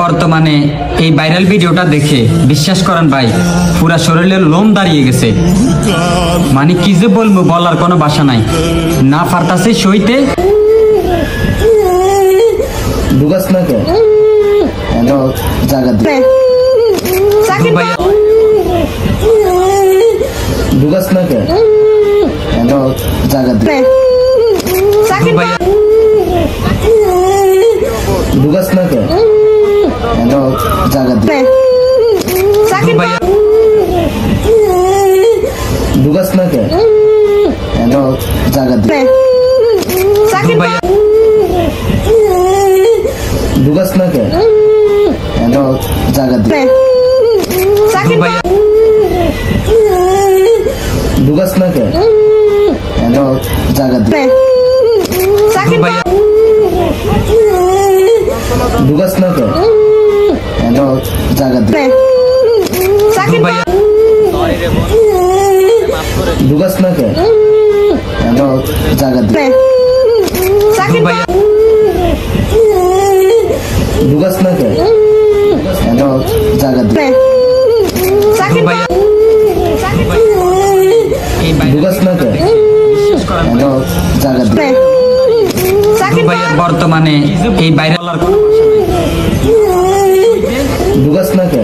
বর্তমানে এই ভাইরাল ভিডিওটা দেখে বিশ্বাস করেন ভাই পুরা শরীরের লোম দাঁড়িয়ে গেছে। মানে কি যে বলবো, বলার কোনো ভাষা নাই, না পারতাছে সইতে। ঢুকাস না কে জায়গা দে ঢুকাস না কে জায়গা দে ঢুকাস না কে জায়গা দে ঢুকাস না কে জায়গা দে ঢুকাস না কে জায়গা দে ঢুকাস না কে জায়গা দে ঢুকাস না কে জায়গা দে ঢুকাস না কে জায়গা দে ঢুকাস না কে জায়গা দে ঢুকাস না কে জায়গা দে বর্তমানে এই ভাইরাল ঢুকাস না কে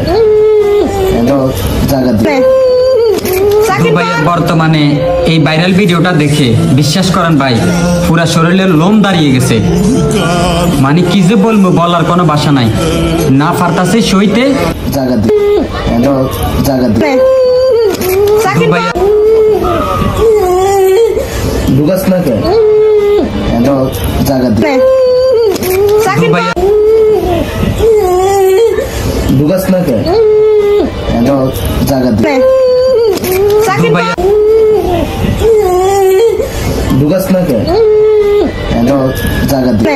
জায়গা দে বর্তমানে এই ভাইরাল ভিডিওটা দেখে বিশ্বাস করেন ভাই পুরা শরীরের লোম দাঁড়িয়ে গেছে। মানে কি যে বলবো, বলার কোনো ভাষা নাই, না পারতাছে সইতে। জায়গা দে জায়গা দে ঢুকাস না কে জায়গা দে ঢুকাস না কে জায়গা দে ঢুকাস না কে জায়গা দে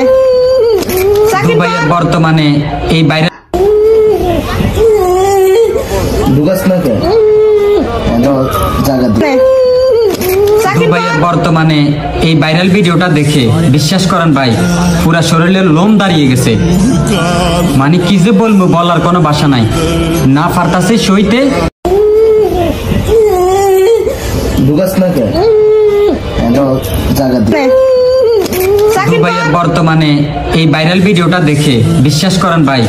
বর্তমানে এই ভাইরাল ঢুকাস না কে জায়গা দে বর্তমানে এই ভাইরাল ভিডিওটা দেখে বিশ্বাস করেন ভাই পুরা শরীরের লোম দাঁড়িয়ে গেছে। মানে কি যে বলবো, বলার কোনো ভাষা নাই, না পারতাছে সইতে। ঢুকাস না কে জায়গা দে বর্তমানে এই ভাইরাল ভিডিওটা দেখে বিশ্বাস করেন ভাই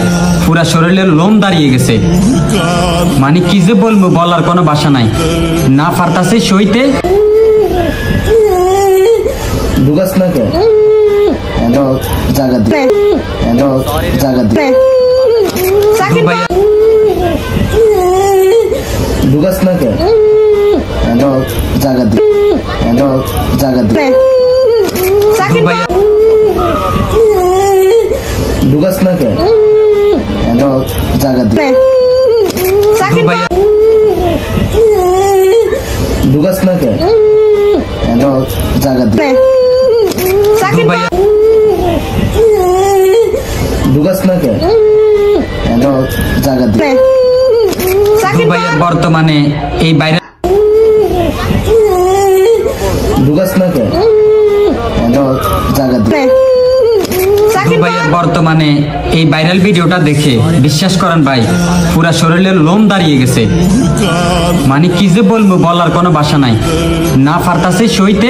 পুরা শরীরের লোম দাঁড়িয়ে গেছে। মানে কি যে বলবো, বলার কোনো ভাষা নাই, না পারতাছে সইতে। ঢুকাস না কে জায়গা দে জায়গা দে ঢুকাস না কে জায়গা দে জায়গা দে ঢুকাস না কে জায়গা দে ঢুকাস না কে জায়গা দে ঢুকাস না কে জায়গা দে বর্তমানে এই ভাইরাল ঢুকাস না কে জায়গা দে বর্তমানে এই ভাইরাল ভিডিওটা দেখে বিশ্বাস করেন ভাই পুরা শরীরের লোম দাঁড়িয়ে গেছে। মানে কি যে বলবো, বলার কোনো ভাষা নাই, না পারতাছে সইতে।